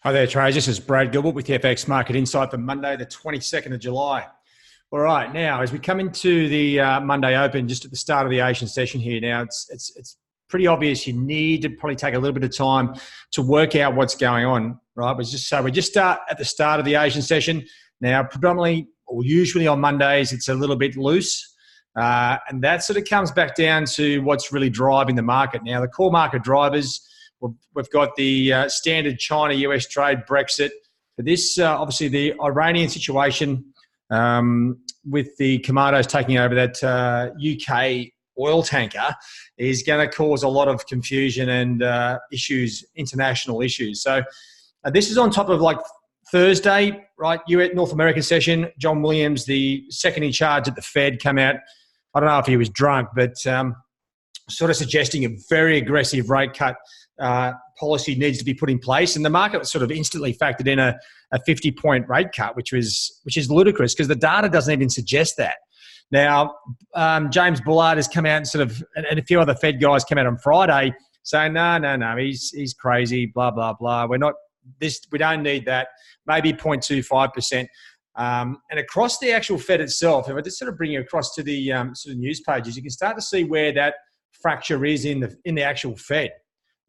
Hi there, traders. This is Brad Gilbert with the FX Market Insight for Monday, the 22nd of July. All right, now as we come into the Monday Open, just at the start of the Asian session here, now it's pretty obvious you need to probably take a little bit of time to work out what's going on, right? We just start at the start of the Asian session. Now, predominantly or usually on Mondays, it's a little bit loose, and that sort of comes back down to what's really driving the market. Now, the core market drivers. We've got the standard China-US trade, Brexit. But this, obviously, the Iranian situation with the commandos taking over that UK oil tanker is going to cause a lot of confusion and issues, international issues. So this is on top of like Thursday, right? North American session. John Williams, the second in charge at the Fed, came out. I don't know if he was drunk, but sort of suggesting a very aggressive rate cut policy needs to be put in place, and the market sort of instantly factored in a 50-point rate cut, which is ludicrous because the data doesn't even suggest that. Now, James Bullard has come out and a few other Fed guys came out on Friday saying, no, he's crazy, blah, blah, blah. We don't need that. Maybe 0.25%. And across the actual Fed itself, if I just sort of bring you across to the sort of news pages, you can start to see where that fracture is in the actual Fed.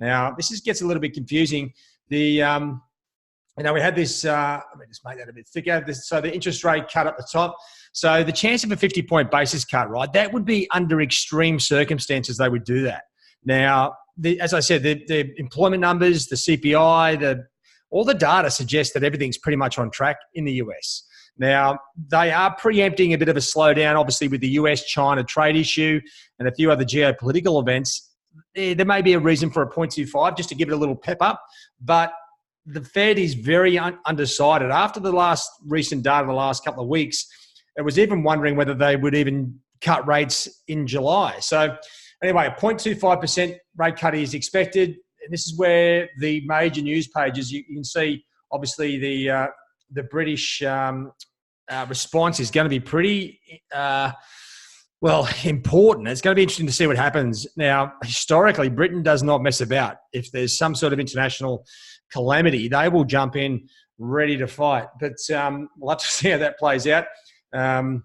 Now, this gets a little bit confusing. We had this, let me just make that a bit thicker. So the interest rate cut at the top. So the chance of a 50-point basis cut, right, that would be under extreme circumstances they would do that. Now, as I said, the employment numbers, the CPI, all the data suggests that everything's pretty much on track in the US. Now, they are preempting a bit of a slowdown, obviously, with the US-China trade issue and a few other geopolitical events. There may be a reason for a 0.25 just to give it a little pep up, but the Fed is very undecided. After the last recent data, the last couple of weeks, it was even wondering whether they would even cut rates in July. So anyway, a 0.25% rate cut is expected. And this is where the major news pages, you can see, obviously, the British response is going to be pretty important. It's going to be interesting to see what happens. Now, historically, Britain does not mess about. If there's some sort of international calamity, they will jump in ready to fight. But we'll have to see how that plays out. Now,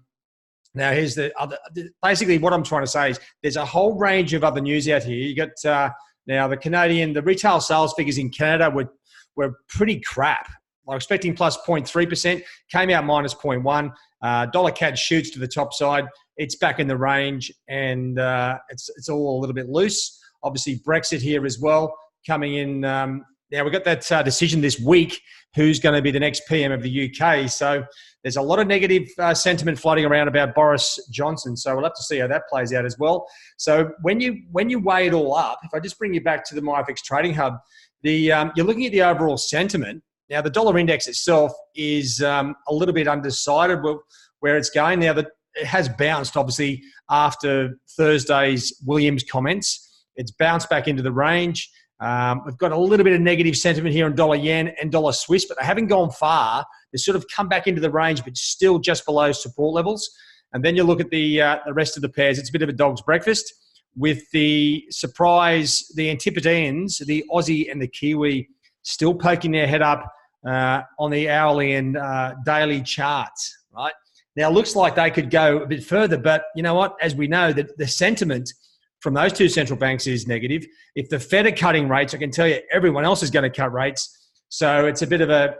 here's the other. Basically, what I'm trying to say is there's a whole range of other news out here. You got now the retail sales figures in Canada were pretty crap. I'm expecting plus 0.3%, came out minus 0.1. Dollar CAD shoots to the top side. It's back in the range, and it's all a little bit loose. Obviously, Brexit here as well coming in. Now, we've got that decision this week, who's going to be the next PM of the UK. So there's a lot of negative sentiment floating around about Boris Johnson. So we'll have to see how that plays out as well. So when you weigh it all up, if I just bring you back to the MyFX Trading Hub, you're looking at the overall sentiment. Now, the dollar index itself is a little bit undecided where it's going. Now, it has bounced, obviously, after Thursday's Williams comments. It's bounced back into the range. We've got a little bit of negative sentiment here on dollar yen and dollar Swiss, but they haven't gone far. They sort of come back into the range, but still just below support levels. And then you look at the rest of the pairs. It's a bit of a dog's breakfast with the surprise, the Antipodeans, the Aussie and the Kiwi, still poking their head up on the hourly and daily charts, right? Now, it looks like they could go a bit further, but you know what? As we know, the sentiment from those two central banks is negative. If the Fed are cutting rates, I can tell you everyone else is going to cut rates. So it's a bit of a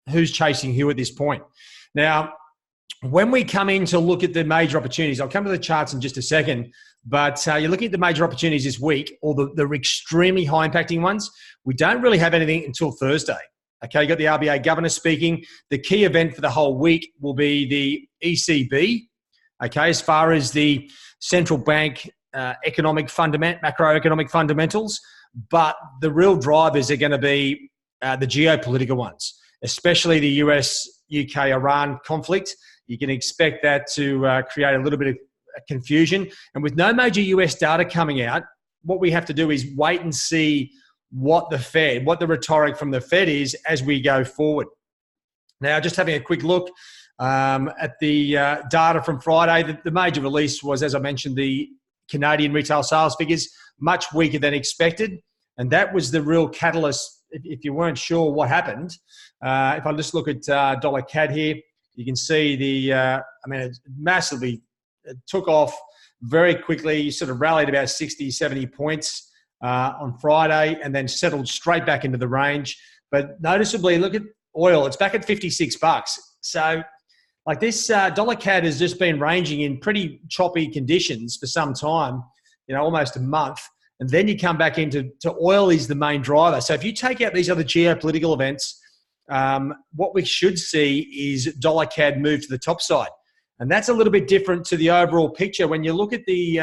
who's chasing who at this point. Now, when we come in to look at the major opportunities, I'll come to the charts in just a second, but you're looking at the major opportunities this week, or the extremely high impacting ones. We don't really have anything until Thursday. Okay, you got the RBA governor speaking. The key event for the whole week will be the ECB. Okay, as far as the central bank macroeconomic fundamentals, but the real drivers are going to be the geopolitical ones, especially the US-UK-Iran conflict. You can expect that to create a little bit of confusion. And with no major US data coming out, what we have to do is wait and see what the rhetoric from the Fed is as we go forward. Now, just having a quick look at the data from Friday, the major release was, as I mentioned, the Canadian retail sales figures, much weaker than expected. And that was the real catalyst if you weren't sure what happened, if I just look at dollar CAD here, you can see it massively took off very quickly. You sort of rallied about 60, 70 points on Friday and then settled straight back into the range. But noticeably, look at oil. It's back at $56. So like this dollar CAD has just been ranging in pretty choppy conditions for some time, almost a month. And then you come back into oil is the main driver. So if you take out these other geopolitical events, what we should see is dollar CAD move to the top side. And that's a little bit different to the overall picture. When you look at the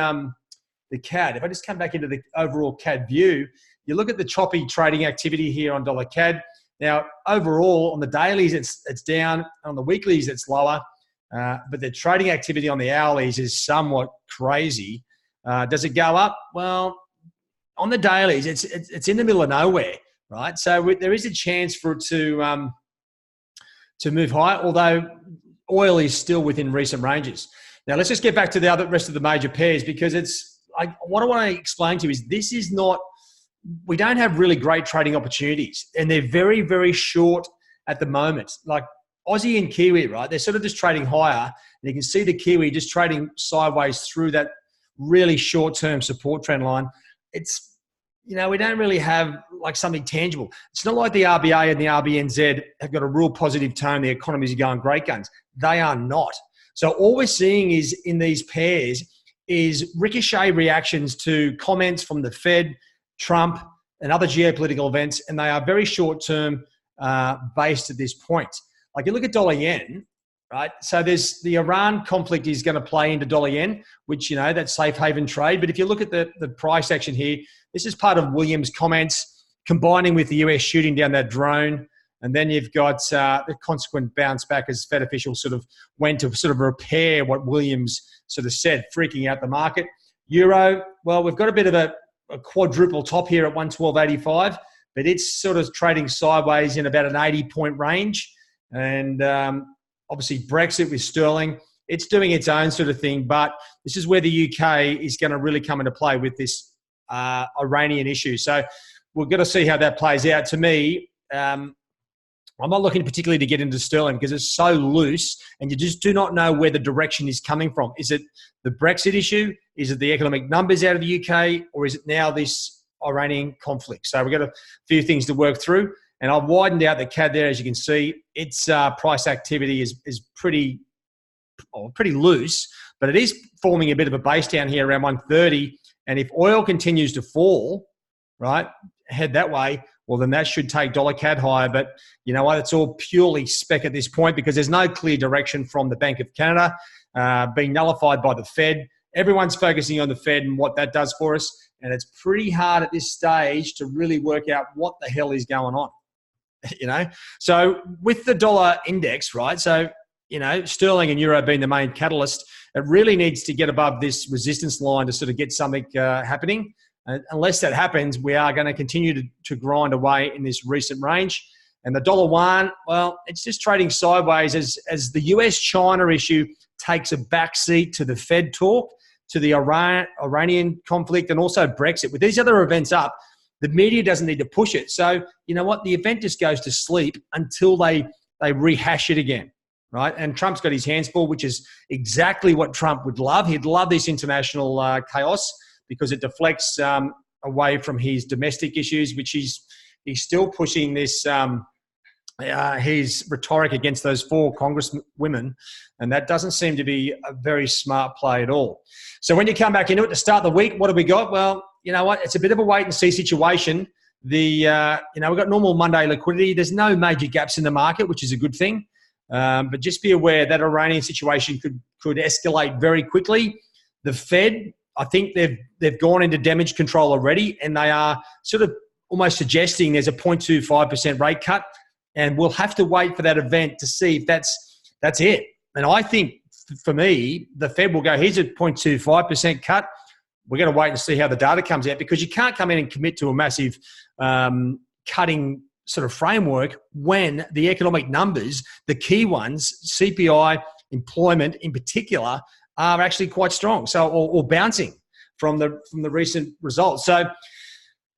CAD, if I just come back into the overall CAD view, you look at the choppy trading activity here on dollar CAD. Now, overall, on the dailies, it's down. On the weeklies, it's lower. But the trading activity on the hourlies is somewhat crazy. Does it go up? Well, on the dailies, it's in the middle of nowhere, right? So there is a chance for it to move higher, although oil is still within recent ranges. Now, let's just get back to the rest of the major pairs, because what I want to explain to you is we don't have really great trading opportunities, and they're very, very short at the moment. Like Aussie and Kiwi, right? They're sort of just trading higher, and you can see the Kiwi just trading sideways through that really short-term support trend line. It's, we don't really have like something tangible. It's not like the RBA and the RBNZ have got a real positive tone. The economies are going great guns. They are not. So all we're seeing is in these pairs is ricochet reactions to comments from the Fed, Trump, and other geopolitical events, and they are very short-term based at this point. Like you look at dollar yen, right? So there's the Iran conflict is going to play into dollar yen, which, that's safe haven trade. But if you look at the price action here, this is part of Williams' comments combining with the US shooting down that drone. And then you've got the consequent bounce back as Fed officials sort of went to sort of repair what Williams sort of said, freaking out the market. Euro, well, we've got a bit of a quadruple top here at 112.85, but it's sort of trading sideways in about an 80-point range. And obviously Brexit with sterling, it's doing its own sort of thing, but this is where the UK is going to really come into play with this Iranian issue. So we're going to see how that plays out. To me, I'm not looking particularly to get into sterling because it's so loose and you just do not know where the direction is coming from. Is it the Brexit issue? Is it the economic numbers out of the UK? Or is it now this Iranian conflict? So we've got a few things to work through. And I've widened out the CAD there, as you can see. Its price activity is pretty loose, but it is forming a bit of a base down here around 130. And if oil continues to fall, right, head that way, well, then that should take dollar CAD higher. But you know what? It's all purely spec at this point because there's no clear direction from the Bank of Canada, being nullified by the Fed. Everyone's focusing on the Fed and what that does for us. And it's pretty hard at this stage to really work out what the hell is going on, So with the dollar index, right, so, sterling and euro being the main catalyst, it really needs to get above this resistance line to sort of get something happening. Unless that happens, we are going to continue to grind away in this recent range. And the dollar yuan, well, it's just trading sideways as the US-China issue takes a backseat to the Fed talk, to the Iranian conflict, and also Brexit. With these other events up, the media doesn't need to push it. So, you know what? The event just goes to sleep until they rehash it again, right? And Trump's got his hands full, which is exactly what Trump would love. He'd love this international chaos, because it deflects away from his domestic issues, which he's still pushing this his rhetoric against those 4 congresswomen, and that doesn't seem to be a very smart play at all. So when you come back into it to start the week, what have we got? Well, you know what? It's a bit of a wait and see situation. We've got normal Monday liquidity. There's no major gaps in the market, which is a good thing. But just be aware that Iranian situation could escalate very quickly. The Fed, I think they've gone into damage control already, and they are sort of almost suggesting there's a 0.25% rate cut, and we'll have to wait for that event to see if that's it. And I think, for me, the Fed will go, here's a 0.25% cut. We're going to wait and see how the data comes out, because you can't come in and commit to a massive cutting sort of framework when the economic numbers, the key ones, CPI, employment in particular, are actually quite strong, or bouncing from the recent results. So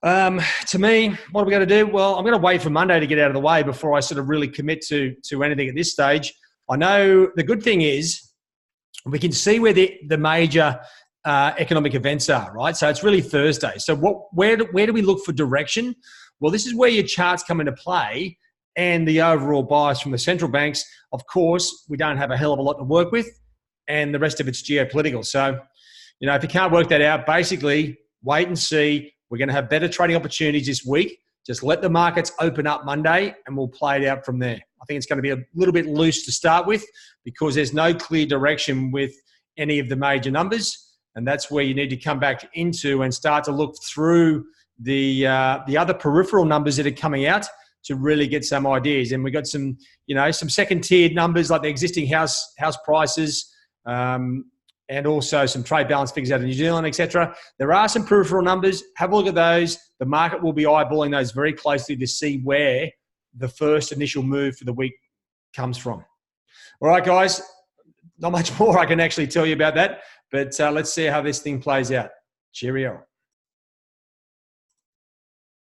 To me, what are we going to do? Well, I'm going to wait for Monday to get out of the way before I sort of really commit to anything at this stage. I know the good thing is we can see where the major economic events are, right? So it's really Thursday. So where do we look for direction? Well, this is where your charts come into play and the overall bias from the central banks. Of course, we don't have a hell of a lot to work with, and the rest of it's geopolitical. So, if you can't work that out, basically wait and see. We're going to have better trading opportunities this week. Just let the markets open up Monday and we'll play it out from there. I think it's going to be a little bit loose to start with because there's no clear direction with any of the major numbers. And that's where you need to come back into and start to look through the other peripheral numbers that are coming out to really get some ideas. And we've got some, some second tiered numbers like the existing house prices, and also some trade balance figures out of New Zealand, etc. There are some peripheral numbers. Have a look at those. The market will be eyeballing those very closely to see where the first initial move for the week comes from. All right, guys, not much more I can actually tell you about that, but let's see how this thing plays out. Cheerio.